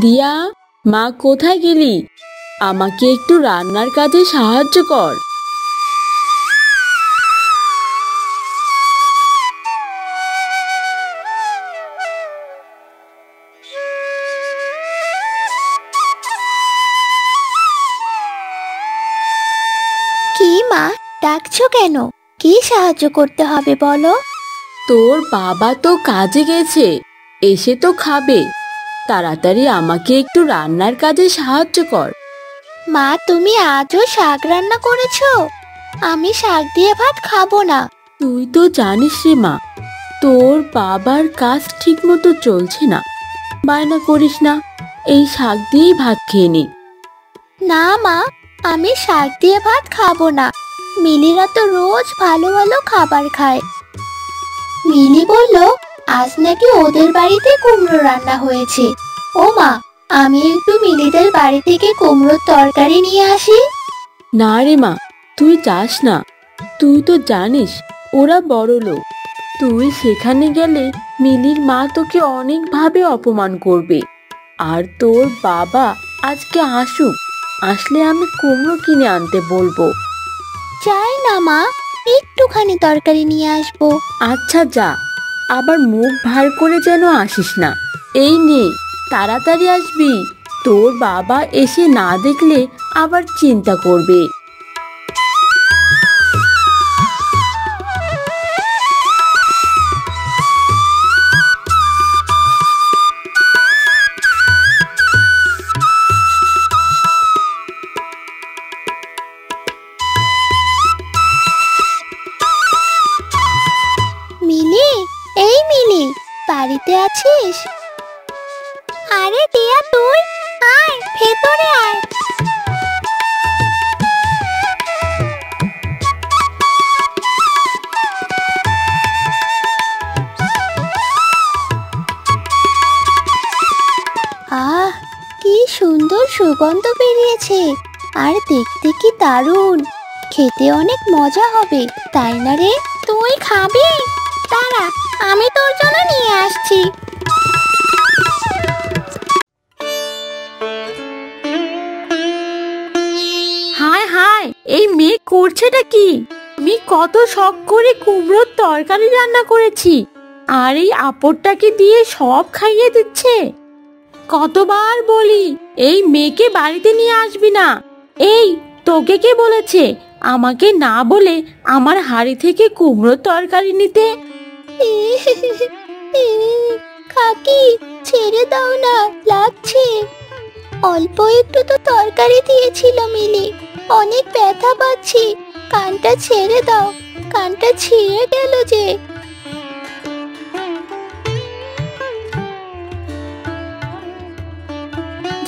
দিয়া, মা কোথায় গেলি? আমাকে একটু রান্নার কাজে সাহায্য কর। কি মা, ডাকছো কেন? কি সাহায্য করতে হবে বলো? তোর বাবা তো কাজে গেছে, এসে তো খাবে। তাড়াতাড়ি আমাকে একটু রান্নার কাজে সাহায্য কর। মা, তুমি আজও শাক রান্না করেছো? আমি শাক দিয়ে ভাত খাবো না। তুই তো জানিস রে মা, তোর বাবার কাজ ঠিক মতো চলছে না। বায়না করিস না, এই শাক দিয়েই ভাত খেয়ে নি। না মা, আমি শাক দিয়ে ভাত খাবো না। মিলিরা তো রোজ ভালো ভালো খাবার খায়। মিলি বলল আজ নাকি ওদের বাড়িতে কুমড়ো রান্না হয়েছে। ও মা, আমি একটু মিলিদের বাড়ি থেকে কুমড়োর তরকারি নিয়ে আসি। না রে মা, তুই যাস না। তুই তো জানিস ওরা বড় লোক। তুই সেখানে গেলে মিলির মা তোকে অনেকভাবে অপমান করবে। আর তোর বাবা আজকে আসুক, আসলে আমি কুমড়ো কিনে আনতে বলবো। চাই না মা, একটুখানি তরকারি নিয়ে আসবো। আচ্ছা যা, আবার মুখ ভার করে যেন আসিস না। এই নে, তাড়াতাড়ি আসবি। তোর বাবা এসে না দেখলে আবার চিন্তা করবে। মিলি, এই মিলি, বাড়িতে আছিস? আরে দিয়া, তুই আয়, ভেতরে আয়। আহ, কি সুন্দর সুগন্ধ বেরিয়েছে। আর দেখতে কি দারুণ! খেতে অনেক মজা হবে, তাই না রে? তুই খাবি? দাঁড়া, আমি তোর জন্য নিয়ে আসছি। হায় হায়, এই মেয়ে করছেটা কি? আমি কত শখ করে কুমড়োর তরকারি রান্না করেছি, আর এই আপরটাকে দিয়ে সব খাইয়ে দিচ্ছে। কতবার বলি এই মেয়েকে বাড়িতে নিয়ে আসবি না। এই, তোকে কে বলেছে আমাকে না বলে আমার হাঁড়ি থেকে কুমড়োর তরকারি নিতে? কাকি, ছেড়ে দাও না, লাগছে। অল্প একটু তো তরকারি দিয়েছিল মিলি, অনেক ব্যথা পাচ্ছি। কানটা ছেড়ে দাও, কানটা ছিঁড়ে গেল যে।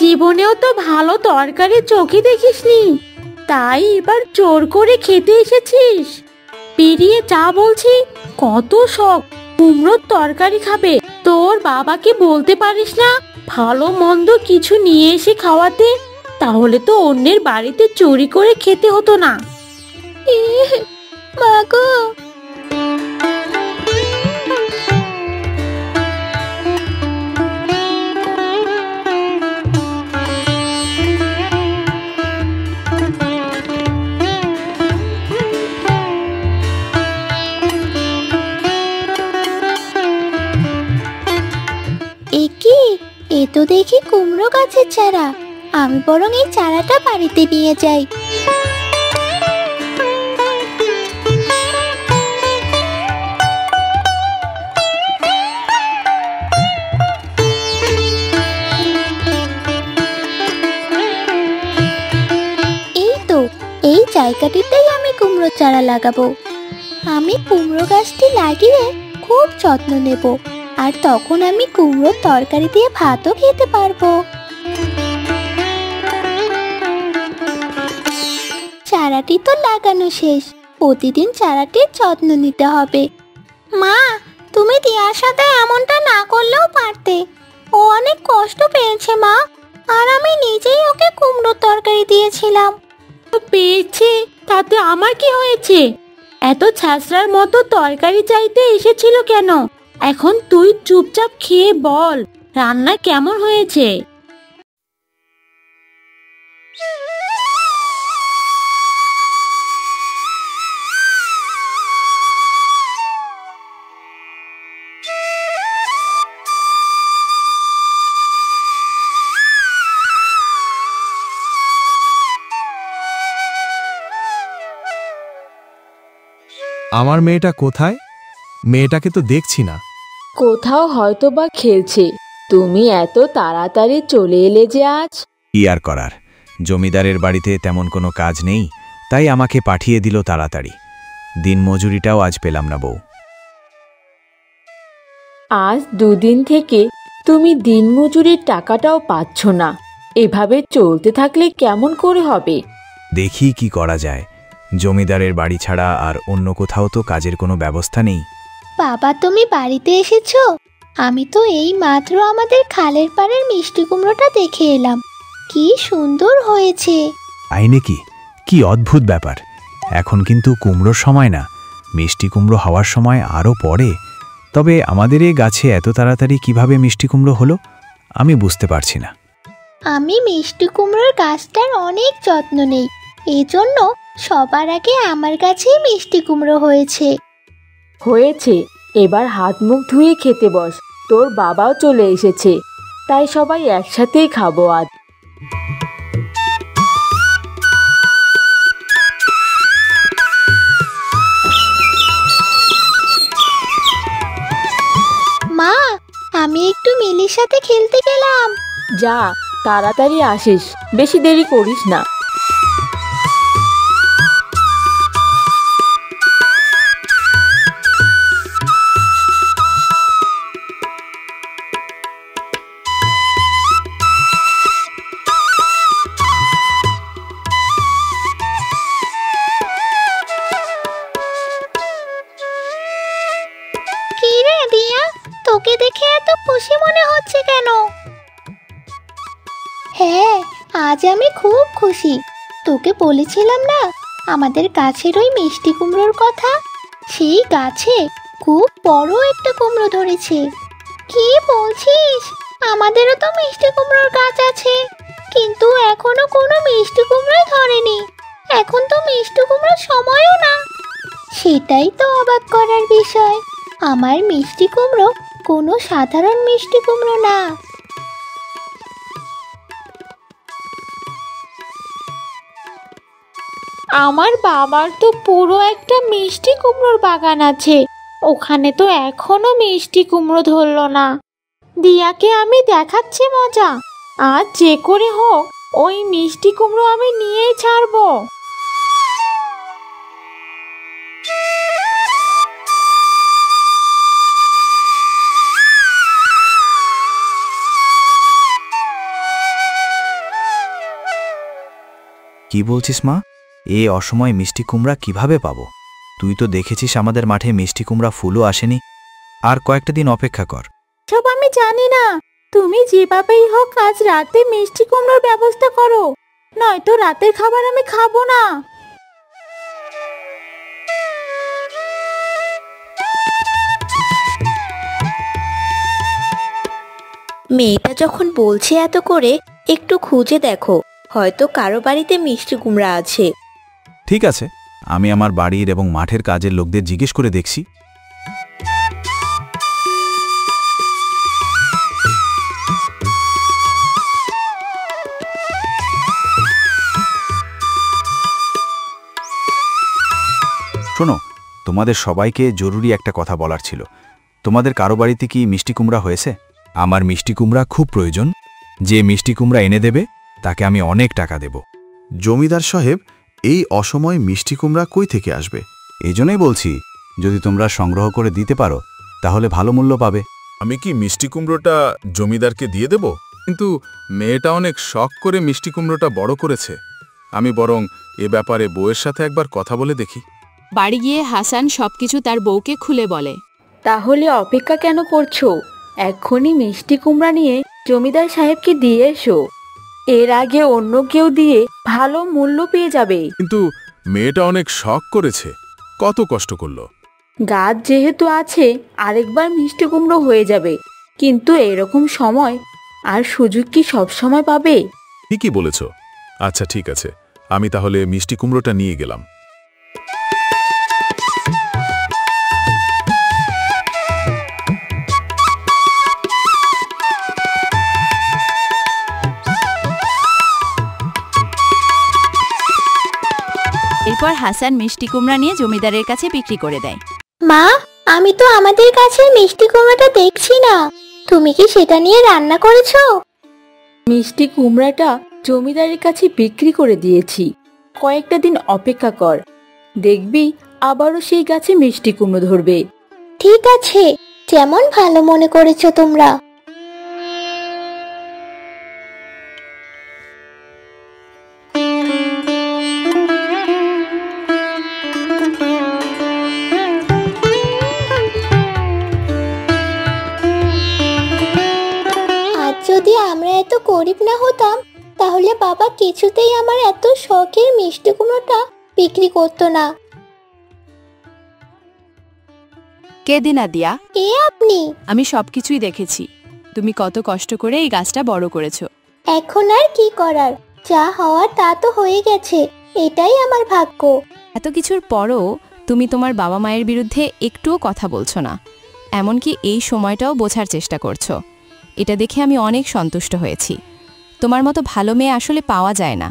জীবনেও তো ভালো তরকারি চোখে দেখিসনি, তাই এবার জোর করে খেতে এসেছিস? পেরিয়ে যা বলছি। কত শখ কুমড়োর তরকারি খাবে, তোর বাবাকে বলতে পারিস না ভালো মন্দ কিছু নিয়ে এসে খাওয়াতে? তাহলে তো অন্যের বাড়িতে চুরি করে খেতে হতো না। মা গো, এ কি? এ তো দেখি কুমড়ো গাছের চারা। আমি বরং এই চারাটা বাড়িতে নিয়ে যাই। এই তো, এই জায়গাটিতেই আমি কুমড়ো চারা লাগাবো। আমি কুমড়ো গাছটি লাগিয়ে খুব যত্ন নেব, আর তখন আমি কুমড়োর তরকারি দিয়ে ভাতও খেতে পারবো। চারাটি তো লাগানো শেষ, প্রতিদিন চারাটির যত্ন নিতে হবে। মা, তুমি দিয়ার সাথে এমনটা না করলেও পারতে। ও অনেক কষ্ট পেয়েছে মা, আর আমি নিজেই ওকে কুমড়োর তরকারি দিয়েছিলাম। পেয়েছে তাতে আমার কি হয়েছে? এত ছ্যাঁচড়ার মতো তরকারি চাইতে এসেছিল কেন? এখন তুই চুপচাপ খেয়ে বল রান্না কেমন হয়েছে। আমার মেয়েটা কোথায়? মেয়েটাকে তো দেখছি না। কোথাও হয়তো বা খেলছে। তুমি এত তাড়াতাড়ি চলে এলে যে আজ। কি আর করার, জমিদারের বাড়িতে তেমন কোনো কাজ নেই, তাই আমাকে পাঠিয়ে দিল তাড়াতাড়ি। দিন মজুরিটাও আজ পেলাম না বউ। আজ দুদিন থেকে তুমি দিনমজুরির টাকাটাও পাচ্ছ না। এভাবে চলতে থাকলে কেমন করে হবে? দেখি কি করা যায়। জমিদারের বাড়ি ছাড়া আর অন্য কোথাও তো কাজের কোনো ব্যবস্থা নেই। বাবা, তুমি বাড়িতে এসেছো? আমি তো এই মাত্র আমাদের খালের পাড়ের মিষ্টি কুমড়োটা দেখে এলাম। কি সুন্দর হয়েছে। তাই নাকি? কি অদ্ভুত ব্যাপার। এখন কিন্তু কুমড়োর সময় না, মিষ্টি কুমড়ো হওয়ার সময় আরও পরে। তবে আমাদের এই গাছে এত তাড়াতাড়ি কিভাবে মিষ্টি কুমড়ো হলো আমি বুঝতে পারছি না। আমি মিষ্টি কুমড়োর গাছটার অনেক যত্ন নেই, এজন্য সবার আগে আমার কাছেই মিষ্টি কুমড়ো হয়েছে। হয়েছে, এবার হাত মুখ ধুয়ে খেতে বস। তোর বাবাও চলে এসেছে, তাই সবাই একসাথেই খাবো আজ। মা, আমি একটু মিলির সাথে খেলতে গেলাম। যা, তাড়াতাড়ি আসিস, বেশি দেরি করিস না। কি রে দিয়া, তোকে দেখে এত খুশি মনে হচ্ছে কেন? হ্যাঁ, আজ আমি খুব খুশি। তোকে বলেছিলাম না আমাদের গাছের ওই মিষ্টি কুমড়োর কথা? সেই গাছে খুব বড় একটা কুমড়ো ধরেছে। কি বলছিস? আমাদেরও তো মিষ্টি কুমড়োর গাছ আছে, কিন্তু এখনো কোনো মিষ্টি কুমড়োই ধরেনি। এখন তো মিষ্টি কুমড়োর সময়ও না। সেটাই তো অবাক করার বিষয়। আমার মিষ্টি কুমড়ো কোনো সাধারণ মিষ্টি কুমড়ো না। আমার বাবার তো পুরো একটা মিষ্টি কুমড়োর বাগান আছে, ওখানে তো এখনো মিষ্টি কুমড়ো ধরলো না। দিয়াকে আমি দেখাচ্ছি মজা। আজ যে করে হোক ওই মিষ্টি কুমড়ো আমি নিয়েই ছাড়বো। কি বলছিস মা? এ অসময়ে মিষ্টি কুমড়া কিভাবে পাবো? তুই তো দেখেছিস আমাদের মাঠে মিষ্টি কুমড়া ফুলও আসেনি। আর কয়েকটা দিন অপেক্ষা কর। সব আমি জানি না, তুমি যেভাবেই হোক আজ রাতে মিষ্টি কুমড়োর ব্যবস্থা করো, নয়তো রাতের খাবার আমি খাবো না। মেয়েটা যখন বলছে এত করে, একটু খুঁজে দেখো, হয়তো কারো বাড়িতে মিষ্টি কুমড়া আছে। ঠিক আছে, আমি আমার বাড়ির এবং মাঠের কাজের লোকদের জিজ্ঞেস করে দেখছি। শোনো, তোমাদের সবাইকে জরুরি একটা কথা বলার ছিল। তোমাদের কারো বাড়িতে কি মিষ্টি কুমড়া হয়েছে? আমার মিষ্টি কুমড়া খুব প্রয়োজন। যে মিষ্টি কুমড়া এনে দেবে তাকে আমি অনেক টাকা দেব। জমিদার সাহেব, এই অসময়ে মিষ্টি কুমড়া কই থেকে আসবে? এই জন্যই বলছি, যদি তোমরা সংগ্রহ করে দিতে পারো তাহলে ভালো মূল্য পাবে। আমি কি মিষ্টি কুমড়োটা জমিদারকে দিয়ে দেব? কিন্তু মেয়েটা অনেক শখ করে মিষ্টি কুমড়োটা বড় করেছে। আমি বরং এ ব্যাপারে বউয়ের সাথে একবার কথা বলে দেখি। বাড়ি গিয়ে হাসান সবকিছু তার বউকে খুলে বলে। তাহলে অপেক্ষা কেন করছো? এক্ষুনি মিষ্টি কুমড়া নিয়ে জমিদার সাহেবকে দিয়ে এসো। এর আগে অন্য কেউ দিয়ে ভালো মূল্য পেয়ে যাবে। কিন্তু মেয়েটা অনেক শখ করেছে, কত কষ্ট করলো। গাছ যেহেতু আছে আরেকবার মিষ্টি কুমড়ো হয়ে যাবে, কিন্তু এরকম সময় আর সুযোগ কি সব সময় পাবে? ঠিকই বলেছ। আচ্ছা ঠিক আছে, আমি তাহলে মিষ্টি কুমড়োটা নিয়ে গেলাম। এরপর হাসান মিষ্টি কুমড়া নিয়ে জমিদারের কাছে বিক্রি করে দেয়। মা, আমি তো আমাদের কাছে মিষ্টি কুমড়াটা দেখছি না, তুমি কি সেটা নিয়ে রান্না করেছো? মিষ্টি কুমড়াটা জমিদারের কাছে বিক্রি করে দিয়েছি। কয়েকটা দিন অপেক্ষা কর, দেখবি আবারও সেই গাছে মিষ্টি কুমড়ো ধরবে। ঠিক আছে, যেমন ভালো মনে করেছো তোমরা। আজ যদি আমরা এত গরিব না হতাম, তাহলে বাবা কিছুতেই আমার এত শখের মিষ্টি কুমড়োটা বিক্রি করতো না। কে দিনা দিয়া? কে আপনি? আমি সবকিছুই দেখেছি। তুমি কত কষ্ট করে এই গাছটা বড় করেছো। এখন আর কি করার, যা হওয়ার তা তো হয়ে গেছে, এটাই আমার ভাগ্য। এত কিছুর পরও তুমি তোমার বাবা মায়ের বিরুদ্ধে একটুও কথা বলছো না, এমনকি এই সময়টাও বোঝার চেষ্টা করছো। এটা দেখে আমি অনেক সন্তুষ্ট হয়েছি। তোমার মতো ভালো মেয়ে আসলে পাওয়া যায় না।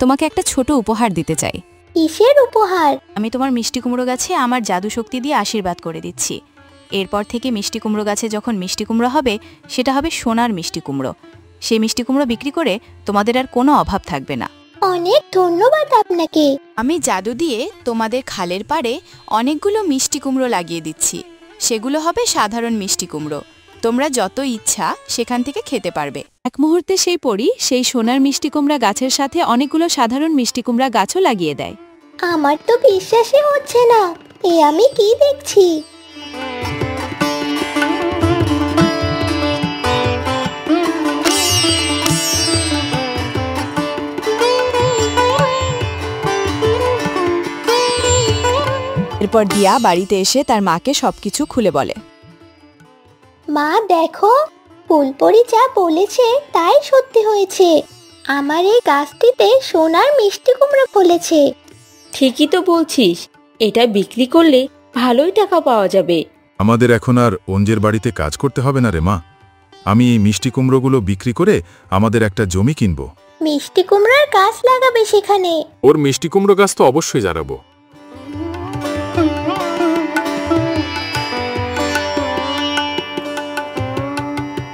তোমাকে একটা ছোট উপহার দিতে চাই। কিসের উপহার? আমি তোমার মিষ্টি কুমড়ো গাছে আমার জাদু শক্তি দিয়ে আশীর্বাদ করে দিচ্ছি। এরপর থেকে মিষ্টি কুমড়ো গাছে যখন মিষ্টি কুমড়ো হবে, সেটা হবে সোনার মিষ্টি কুমড়ো। সেই মিষ্টি কুমড়ো বিক্রি করে তোমাদের আর কোনো অভাব থাকবে না। অনেক ধন্যবাদ আপনাকে। আমি জাদু দিয়ে তোমাদের খালের পাড়ে অনেকগুলো মিষ্টি কুমড়ো লাগিয়ে দিচ্ছি। সেগুলো হবে সাধারণ মিষ্টি কুমড়ো। তোমরা যত ইচ্ছা সেখান থেকে খেতে পারবে। এক মুহূর্তে সেই পরী সেই সোনার মিষ্টি কুমড়া গাছের সাথে অনেকগুলো সাধারণ মিষ্টি কুমড়া গাছও লাগিয়ে দেয়। আমার তো বিশ্বাসই হচ্ছে না, এ আমি কি দেখছি। এরপর দিয়া বাড়িতে এসে তার মাকে সবকিছু খুলে বলে। মা দেখো, ফুলপরি যা বলেছে তাই সত্যি হয়েছে। আমার এই গাছটিতে সোনার মিষ্টি কুমড়ো ফলেছে। ঠিকই তো বলছিস, এটা বিক্রি করলে ভালোই টাকা পাওয়া যাবে। আমাদের এখন আর অঞ্জের বাড়িতে কাজ করতে হবে না রে মা। আমি এই মিষ্টি কুমড়োগুলো বিক্রি করে আমাদের একটা জমি কিনব। মিষ্টি কুমড়োর গাছ লাগাবে সেখানে? ওর মিষ্টি কুমড়ো গাছ তো অবশ্যই জ্বালাবো।